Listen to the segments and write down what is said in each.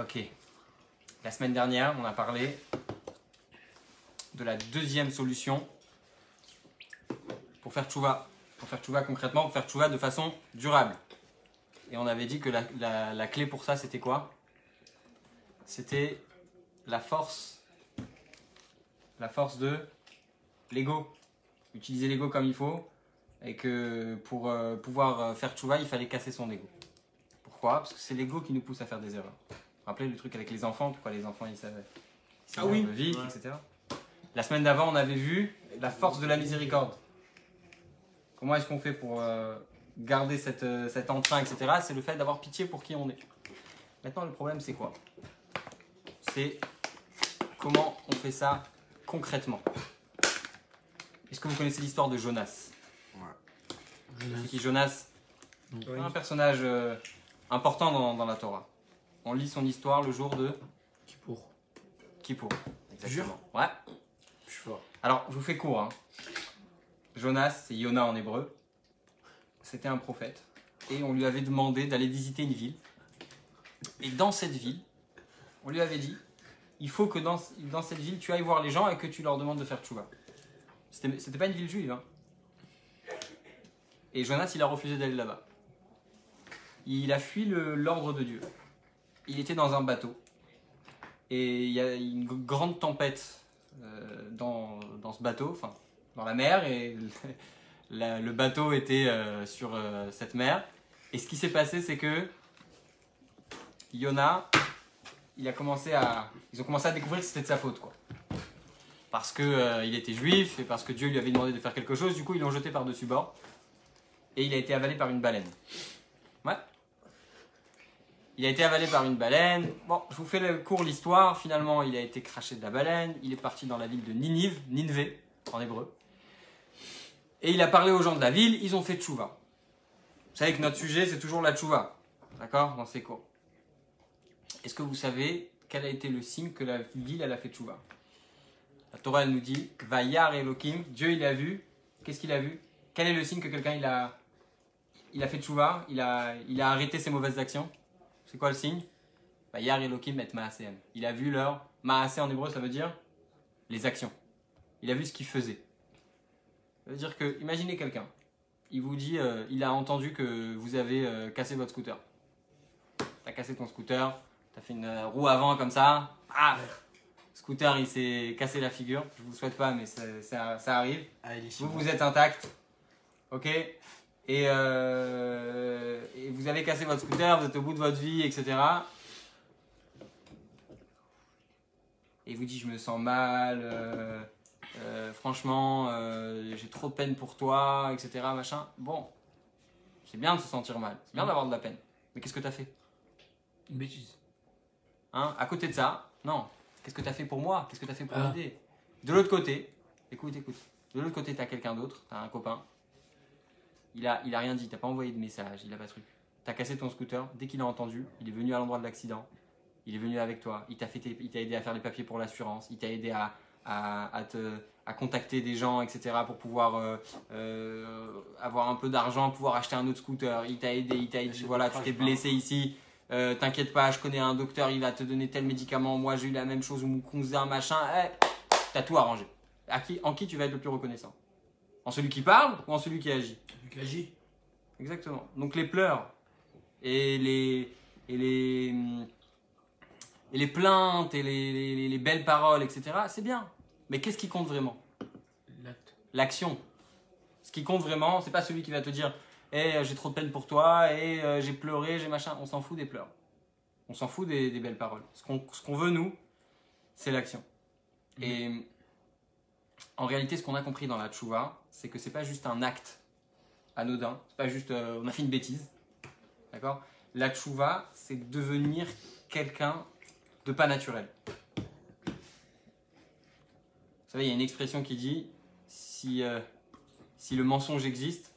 Ok. La semaine dernière, on a parlé de la deuxième solution pour faire tchouva. Pour faire tchouva concrètement, pour faire tchouva de façon durable. Et on avait dit que la clé pour ça, c'était quoi? C'était la force de l'ego. Utiliser l'ego comme il faut. Et que pour pouvoir faire tchouva, il fallait casser son ego. Pourquoi? Parce que c'est l'ego qui nous pousse à faire des erreurs. Vous vous rappelez le truc avec les enfants? Pourquoi les enfants ils savent vite, ouais. Etc. La semaine d'avant, on avait vu la force de la miséricorde. Comment est-ce qu'on fait pour garder cet entrain, etc. C'est le fait d'avoir pitié pour qui on est. Maintenant, le problème, c'est quoi? C'est comment on fait ça concrètement. Est-ce que vous connaissez l'histoire de Jonas? Ouais. C'est qui Jonas? Oui. Un personnage important dans la Torah. On lit son histoire le jour de Kippour. Exactement. Ouais. Je suis fort. Alors, je vous fais court. Hein. Jonas, c'est Yona en hébreu. C'était un prophète. Et on lui avait demandé d'aller visiter une ville. Et dans cette ville, on lui avait dit, il faut que dans cette ville, tu ailles voir les gens et que tu leur demandes de faire tchouva. C'était pas une ville juive. Hein. Et Jonas, il a refusé d'aller là-bas. Il a fui l'ordre de Dieu. Il était dans un bateau. Et il y a une grande tempête dans ce bateau, enfin dans la mer. Et le bateau était sur cette mer. Et ce qui s'est passé, c'est que Yona, ils ont commencé à découvrir que c'était de sa faute, quoi. Parce qu'il était juif et parce que Dieu lui avait demandé de faire quelque chose. Du coup, ils l'ont jeté par-dessus bord. Et il a été avalé par une baleine. Ouais. Il a été avalé par une baleine. Bon, je vous fais le court l'histoire. Finalement, il a été craché de la baleine. Il est parti dans la ville de Ninvé, en hébreu. Et il a parlé aux gens de la ville. Ils ont fait tchouva. Vous savez que notre sujet, c'est toujours la tchouva. D'accord? Dans ces cours. Est-ce que vous savez quel a été le signe que la ville, elle a fait tchouva? La Torah, elle nous dit, Vayar Elohim, Dieu, il a vu. Qu'est-ce qu'il a vu? Quel est le signe que quelqu'un, il a fait tchouva, il a arrêté ses mauvaises actions? C'est quoi le signe? Vayar Elohim et Maasehem. Il a vu leur Maaseh en hébreu, ça veut dire les actions. Il a vu ce qu'il faisait. Ça veut dire que, imaginez quelqu'un, il vous dit, il a entendu que vous avez cassé votre scooter. T'as cassé ton scooter, t'as fait une roue avant comme ça, scooter il s'est cassé la figure, je vous le souhaite pas mais ça arrive. Vous êtes intact, ok, et vous avez cassé votre scooter, vous êtes au bout de votre vie, etc. Et il vous dit je me sens mal, franchement j'ai trop de peine pour toi, etc. Machin. Bon, c'est bien de se sentir mal, c'est bien d'avoir de la peine, mais qu'est-ce que t'as fait? Une bêtise. Hein, à côté de ça, non. Qu'est-ce que tu as fait pour moi? Qu'est-ce que tu as fait pour m'aider? De l'autre côté, écoute. De l'autre côté, tu as quelqu'un d'autre, tu as un copain. Il a rien dit, tu n'as pas envoyé de message, il a pas de truc. Tu as cassé ton scooter, dès qu'il a entendu, il est venu à l'endroit de l'accident. Il est venu avec toi, il t'a aidé à faire les papiers pour l'assurance, il t'a aidé à contacter des gens, etc. pour pouvoir avoir un peu d'argent, pouvoir acheter un autre scooter. Il t'a aidé, il t'a dit voilà, tu t'es blessé ici. T'inquiète pas, je connais un docteur, il va te donner tel médicament. Moi, j'ai eu la même chose, ou mon cousin, machin. T'as tout arrangé. En qui tu vas être le plus reconnaissant? En celui qui parle ou en celui qui agit? Celui qui agit. Exactement. Donc les pleurs et les plaintes et les belles paroles, etc. C'est bien. Mais qu'est-ce qui compte vraiment? L'acte. L'action. Ce qui compte vraiment, c'est pas celui qui va te dire j'ai trop de peine pour toi, j'ai pleuré, j'ai machin. On s'en fout des pleurs. On s'en fout des belles paroles. Ce qu'on veut, nous, c'est l'action. Et en réalité, ce qu'on a compris dans la tchouva, c'est que c'est pas juste un acte anodin. C'est pas juste on a fait une bêtise. D'accord? La tchouva, c'est devenir quelqu'un de pas naturel. Vous savez, il y a une expression qui dit si le mensonge existe,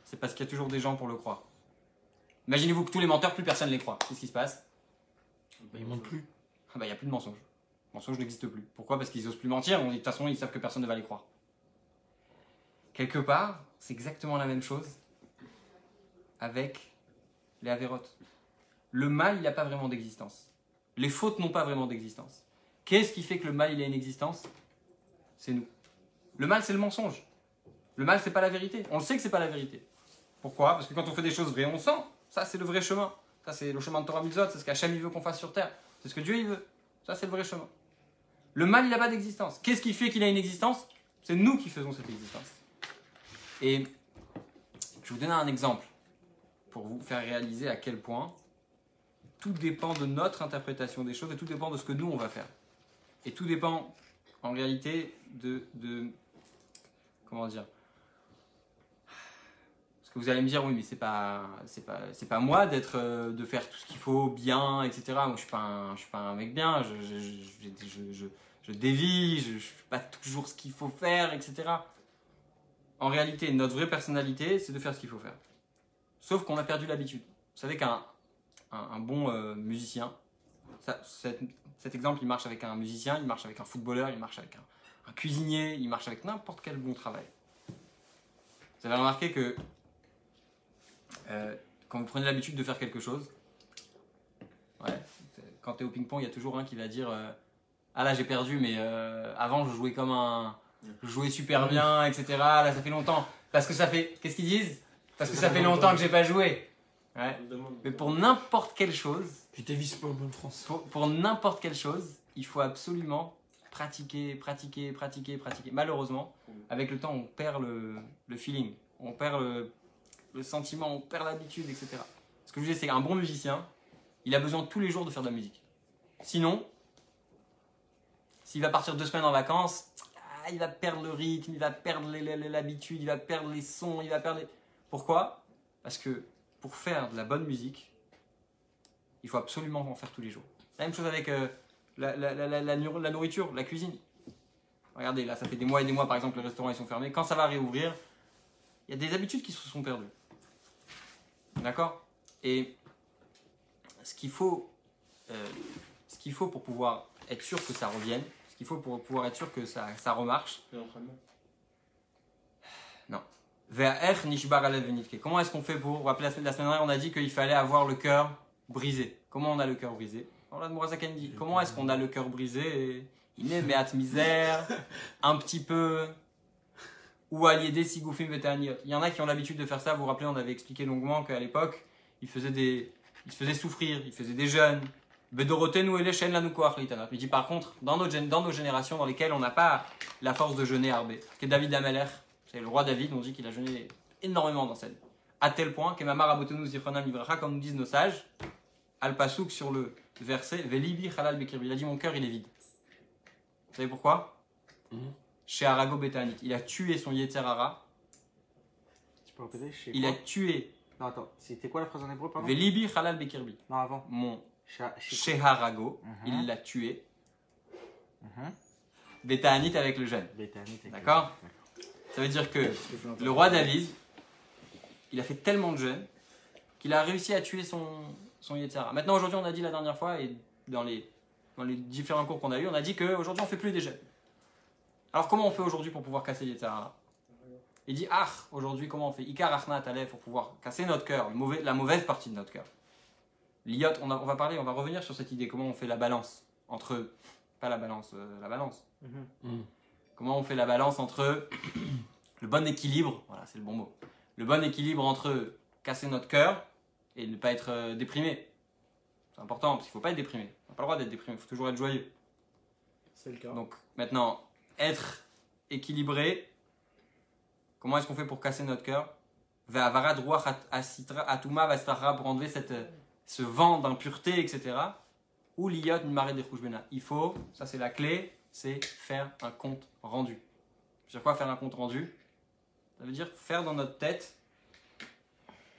c'est parce qu'il y a toujours des gens pour le croire. Imaginez-vous que tous les menteurs, plus personne ne les croit. Qu'est-ce qui se passe? Ils mentent plus. Il n'y a plus de mensonges. Le mensonge n'existe plus. Pourquoi? Parce qu'ils n'osent plus mentir. De toute façon, ils savent que personne ne va les croire. Quelque part, c'est exactement la même chose avec les avérotes. Le mal, il n'a pas vraiment d'existence. Les fautes n'ont pas vraiment d'existence. Qu'est-ce qui fait que le mal il a une existence? C'est nous. Le mal, c'est le mensonge. Le mal, c'est pas la vérité. On le sait que c'est pas la vérité. Pourquoi? Parce que quand on fait des choses vraies, on sent. Ça, c'est le vrai chemin. Ça, c'est le chemin de Torah Mitzvot. C'est ce qu'Hachem il veut qu'on fasse sur terre. C'est ce que Dieu il veut. Ça, c'est le vrai chemin. Le mal, il n'a pas d'existence. Qu'est-ce qui fait qu'il a une existence? C'est nous qui faisons cette existence. Et je vais vous donner un exemple pour vous faire réaliser à quel point tout dépend de notre interprétation des choses et tout dépend de ce que nous, on va faire. Et tout dépend, en réalité, de comment dire? Parce que vous allez me dire, oui, mais c'est pas moi de faire tout ce qu'il faut bien, etc. Moi, je suis pas un mec bien, je dévie, je fais pas toujours ce qu'il faut faire, etc. En réalité, notre vraie personnalité, c'est de faire ce qu'il faut faire. Sauf qu'on a perdu l'habitude. Vous savez qu'un bon musicien, cet exemple, il marche avec un musicien, il marche avec un footballeur, il marche avec un cuisinier, il marche avec n'importe quel bon travail. Vous avez remarqué que quand vous prenez l'habitude de faire quelque chose, quand tu es au ping-pong, il y a toujours un qui va dire ah là j'ai perdu, mais avant je jouais je jouais super bien, etc. Là ça fait longtemps. Parce que ça fait. Qu'est-ce qu'ils disent? Parce que ça fait longtemps que j'ai pas joué. Ouais. Mais pour n'importe quelle chose, Je t'évise pas en bonne France. pour n'importe quelle chose, il faut absolument pratiquer. Malheureusement, avec le temps, on perd le feeling, on perd le sentiment, on perd l'habitude, etc. Ce que je veux dire, c'est qu'un bon musicien, il a besoin tous les jours de faire de la musique. Sinon, s'il va partir 2 semaines en vacances, il va perdre le rythme, il va perdre l'habitude, il va perdre les sons, il va perdre les... Pourquoi? Parce que pour faire de la bonne musique, il faut absolument en faire tous les jours. La même chose avec la nourriture, la cuisine. Regardez, là, ça fait des mois et des mois, par exemple, les restaurants ils sont fermés. Quand ça va réouvrir, il y a des habitudes qui se sont perdues. D'accord? Et ce qu'il faut pour pouvoir être sûr que ça revienne, ce qu'il faut pour pouvoir être sûr que ça remarche. Non. Comment est-ce qu'on fait pour... Vous vous rappelez, la semaine dernière, on a dit qu'il fallait avoir le cœur brisé. Comment on a le cœur brisé? On l'a de Mourazakan dit. Comment est-ce qu'on a le cœur brisé? Il est méat misère, un petit peu... Ou alliédé sigoufim vetaniot. Il y en a qui ont l'habitude de faire ça. Vous vous rappelez, on avait expliqué longuement qu'à l'époque, ils se faisaient souffrir, ils faisaient des jeûnes. Bedorotenu et les chaînes la nukoach litana. Il dit par contre, dans nos générations dans lesquelles on n'a pas la force de jeûner arbé, que David Ameler, c'est le roi David, on dit qu'il a jeûné énormément dans sa vie. À tel point que Mamar Abotenu Zichronam Livracha, comme nous disent nos sages, Al-Pasouk sur le verset, Velibi Halal Bekirbi. Il a dit mon cœur il est vide. Vous savez pourquoi? Chez Arago Betanit. Il a tué son Yetzer Hara. Tu peux répéter? Il a tué. Non, attends, c'était quoi la phrase en hébreu, pardon? Velibi Halal Bekirbi. Non, avant. Mon chez Harago, il l'a tué. Betanit avec le jeûne. D'accord? Ça veut dire que le roi David, il a fait tellement de jeûnes qu'il a réussi à tuer son Yetzer Hara. Maintenant, aujourd'hui, on a dit la dernière fois, et dans les différents cours qu'on a eu, on a dit qu'aujourd'hui, on ne fait plus des jeûnes. Alors, comment on fait aujourd'hui pour pouvoir casser Yetzer Hara? Il dit, aujourd'hui, comment on fait? Ikar Achnat Aleph pour pouvoir casser notre cœur, la mauvaise partie de notre cœur. L'Iot, on va revenir sur cette idée, comment on fait la balance entre, pas la balance, la balance. Comment on fait la balance entre le bon équilibre, voilà, c'est le bon mot, le bon équilibre entre casser notre cœur et ne pas être déprimé. C'est important, parce qu'il ne faut pas être déprimé. On n'a pas le droit d'être déprimé, il faut toujours être joyeux. C'est le cas. Donc, maintenant, être équilibré, comment est-ce qu'on fait pour casser notre cœur? Pour enlever ce vent d'impureté, etc. Ou l'iyot marée des bena. Il faut, ça c'est la clé, c'est faire un compte rendu. C'est quoi faire un compte rendu? Ça veut dire faire dans notre tête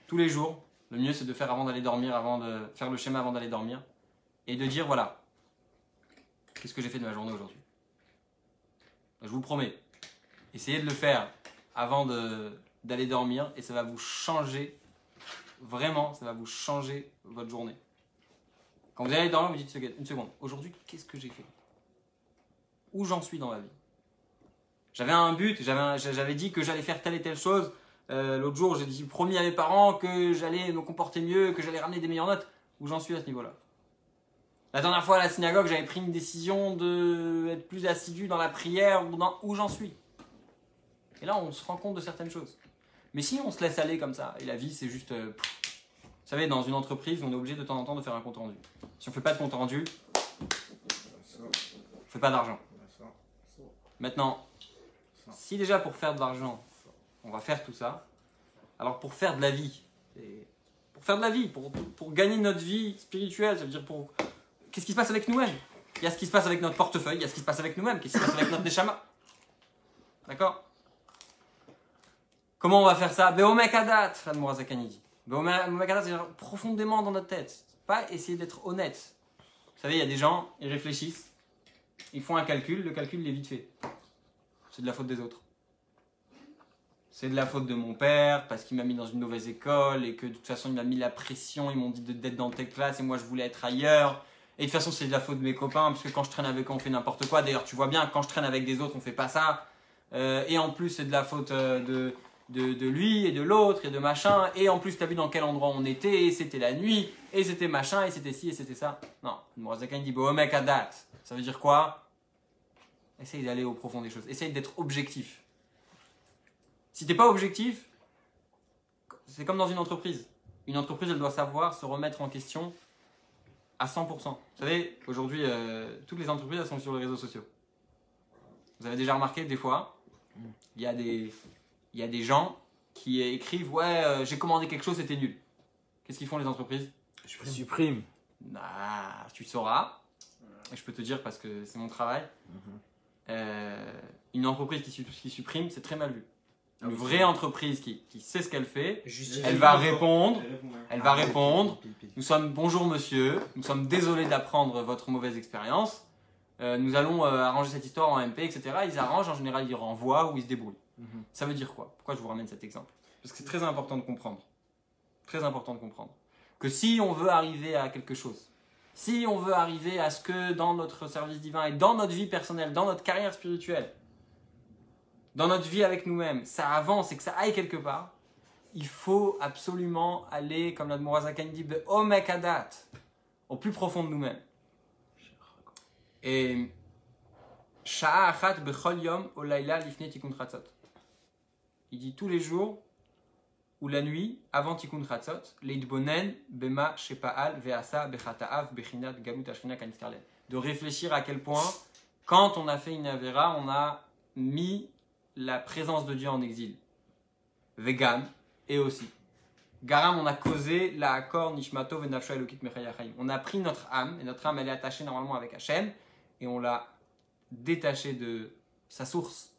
tous les jours. Le mieux c'est de faire avant d'aller dormir, faire le schéma avant d'aller dormir. Et de dire voilà, qu'est-ce que j'ai fait de ma journée aujourd'hui? Je vous promets, essayez de le faire avant d'aller dormir et ça va vous changer. Vraiment, ça va vous changer votre journée. Quand vous allez dormir, vous dites une seconde. Aujourd'hui, qu'est-ce que j'ai fait? Où j'en suis dans ma vie? J'avais un but, j'avais dit que j'allais faire telle et telle chose. L'autre jour, j'ai promis à mes parents que j'allais me comporter mieux, que j'allais ramener des meilleures notes. Où j'en suis à ce niveau-là? La dernière fois à la synagogue, j'avais pris une décision d'être plus assidu dans la prière ou dans où j'en suis. Et là, on se rend compte de certaines choses. Mais si on se laisse aller comme ça, et la vie, c'est juste... vous savez, dans une entreprise, on est obligé de temps en temps de faire un compte rendu. Si on ne fait pas de compte rendu, on ne fait pas d'argent. Maintenant, si déjà pour faire de l'argent, on va faire tout ça, alors pour faire de la vie, pour gagner notre vie spirituelle, ça veut dire pour... Qu'est-ce qui se passe avec nous-mêmes? Il y a ce qui se passe avec notre portefeuille, il y a ce qui se passe avec nous-mêmes, qu'est-ce qui se passe avec notre neshama? D'accord? Comment on va faire ça? Be'omekadat, l'Admor HaZaken dit. Be'omekadat, c'est profondément dans notre tête. Pas essayer d'être honnête. Vous savez, il y a des gens, ils réfléchissent, ils font un calcul, le calcul il est vite fait. C'est de la faute des autres. C'est de la faute de mon père parce qu'il m'a mis dans une mauvaise école et que de toute façon il m'a mis la pression, ils m'ont dit d'être dans telle classe et moi je voulais être ailleurs. Et de toute façon c'est de la faute de mes copains parce que quand je traîne avec eux on fait n'importe quoi. D'ailleurs tu vois bien, quand je traîne avec des autres on fait pas ça. Et en plus c'est de la faute de lui et de l'autre et de machin. Et en plus tu as vu dans quel endroit on était et c'était la nuit et c'était machin et c'était ci et c'était ça. Non, Mourazakan dit Bohomek Adat. Ça veut dire quoi? Essaye d'aller au profond des choses. Essaye d'être objectif. Si tu n'es pas objectif, c'est comme dans une entreprise. Une entreprise, elle doit savoir se remettre en question à 100%. Vous savez, aujourd'hui, toutes les entreprises, elles sont sur les réseaux sociaux. Vous avez déjà remarqué, des fois, il y a des gens qui écrivent « Ouais, j'ai commandé quelque chose, c'était nul. » Qu'est-ce qu'ils font les entreprises? Je supprime. Bah, tu sauras. Et je peux te dire parce que c'est mon travail. Une entreprise qui supprime, c'est très mal vu. Une vraie entreprise qui sait ce qu'elle fait, elle va répondre. Elle va répondre. Nous sommes bonjour monsieur, nous sommes désolés d'apprendre votre mauvaise expérience. Nous allons arranger cette histoire en MP, etc. Ils arrangent, en général ils renvoient ou ils se débrouillent. Ça veut dire quoi? Pourquoi je vous ramène cet exemple? Parce que c'est très important de comprendre. Très important de comprendre. Que si on veut arriver à quelque chose, si on veut arriver à ce que dans notre service divin et dans notre vie personnelle, dans notre carrière spirituelle, dans notre vie avec nous-mêmes, ça avance et que ça aille quelque part, il faut absolument aller, comme l'Admor HaZaken dit, Be'omekadat, au plus profond de nous-mêmes. Et Sha'a achat bechol yom olayla lifnei tikkun chatzot. Il dit tous les jours ou la nuit avant tikkun chatzot, leitbonen bema shepa'al ve'asa bechata'av bechinat galut ashkina kaniskarlen. De réfléchir à quel point, quand on a fait une avéra, on a mis la présence de Dieu en exil. Vegan, et aussi. Garam, on a causé la akor nishmato venafsho elokit mechayachayim. On a pris notre âme, et notre âme elle est attachée normalement avec Hachem, et on l'a détachée de sa source.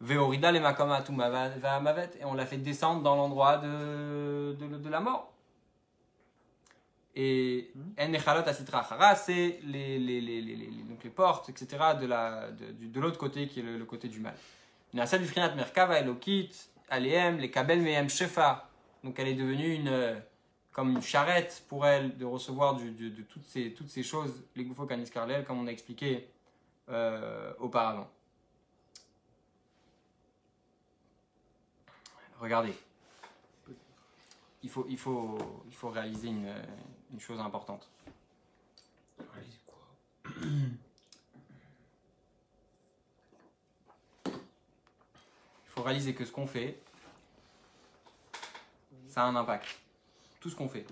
Veorida le makamatu mavet, et on l'a fait descendre dans l'endroit de la mort. Et en echalot asitra achara, c'est donc les portes, etc. de l'autre côté qui est le côté du mal. Nasa du frinat merkava elokit aleem les kabel mehem shefa. Donc elle est devenue comme une charrette pour elle de recevoir de toutes ces choses, les goufo kaniskarlel, comme on a expliqué auparavant. Regardez. Il faut réaliser une chose importante. Réaliser quoi? Il faut réaliser que ce qu'on fait, ça a un impact. Tout ce qu'on fait.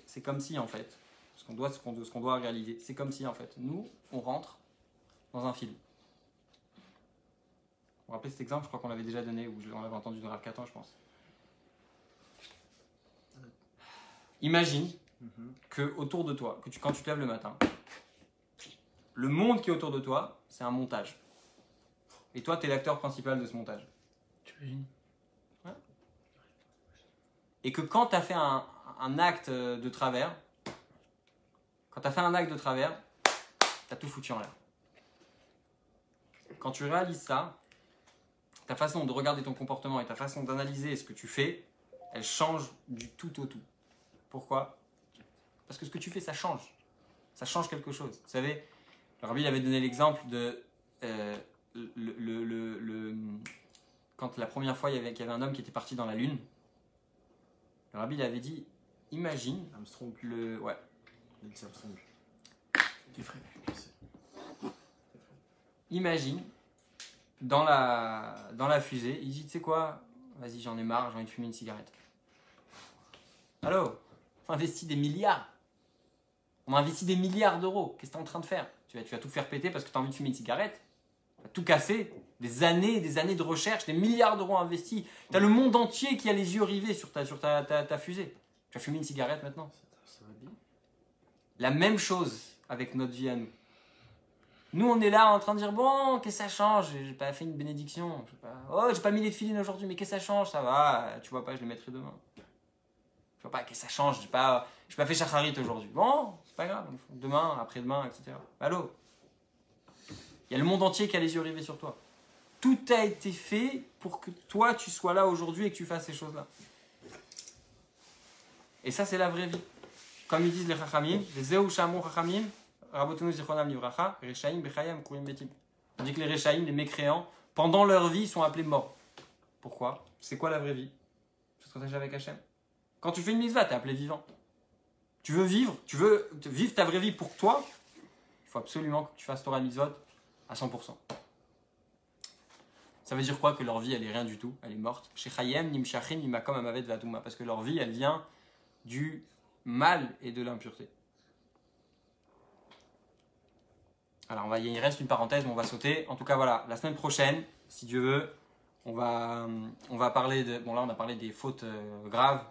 C'est comme si, en fait, ce qu'on doit réaliser, c'est comme si, en fait, nous, on rentre dans un film. Vous vous rappelez cet exemple? Je crois qu'on l'avait déjà donné, ou on l'avait entendu dans Rav Katan, je pense. Imagine que autour de toi, quand tu te lèves le matin, le monde qui est autour de toi, c'est un montage. Et toi, tu es l'acteur principal de ce montage. Tu imagines? Ouais. Et que quand tu as fait un acte de travers, tu as tout foutu en l'air. Quand tu réalises ça, ta façon de regarder ton comportement et ta façon d'analyser ce que tu fais, elle change du tout au tout. Pourquoi? Parce que ce que tu fais, ça change. Ça change quelque chose. Vous savez, le Rabbi avait donné l'exemple de quand la première fois il y avait un homme qui était parti dans la lune. Le Rabbi avait dit, imagine Armstrong. ouais. Neil Armstrong. T'es frais. Imagine dans la fusée, il dit tu sais quoi, vas-y j'en ai marre, j'ai envie de fumer une cigarette. Allô, on investit des milliards. On a investi des milliards d'euros. Qu'est-ce que tu es en train de faire? Tu vas tout faire péter parce que tu as envie de fumer une cigarette? Tu vas tout casser. Des années de recherche, des milliards d'euros investis. Tu as le monde entier qui a les yeux rivés sur ta fusée. Tu vas fumer une cigarette maintenant? Ça va bien. La même chose avec notre vie à nous. Nous, on est là en train de dire bon, qu'est-ce que ça change? J'ai pas fait une bénédiction. J'ai pas mis les filines aujourd'hui, mais qu'est-ce que ça change? Ça va, tu vois pas, je les mettrai demain. Je vois pas, qu'est-ce que ça change? J'ai pas fait shacharit aujourd'hui. Bon, c'est pas grave. Demain, après-demain, etc. Allô? Il y a le monde entier qui a les yeux rivés sur toi. Tout a été fait pour que toi, tu sois là aujourd'hui et que tu fasses ces choses-là. Et ça, c'est la vraie vie. Comme ils disent les chachamim, les zeu shamou chachamim, rabotenu zichronam livracha, rechaim bechayam kurim betim. On dit que les rechaim, les mécréants, pendant leur vie, sont appelés morts. Pourquoi? C'est quoi la vraie vie? Tu te protèges avec Hachem. Quand tu fais une mitzvah, tu es appelé vivant. Tu veux vivre ta vraie vie pour toi, il faut absolument que tu fasses Torah mitzvot à 100%. Ça veut dire quoi? Que leur vie, elle est rien du tout, elle est morte. Shechayem, nimshachim, nimakom, amavet, vatuma. Parce que leur vie, elle vient du mal et de l'impureté. Alors, il reste une parenthèse, mais on va sauter. En tout cas, voilà, la semaine prochaine, si Dieu veut, on va parler de... Bon, là, on a parlé des fautes graves,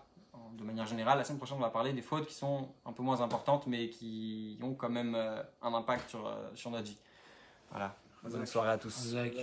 de manière générale. La semaine prochaine, on va parler des fautes qui sont un peu moins importantes, mais qui ont quand même un impact sur notre vie. Voilà. Bonne soirée à tous. Zach.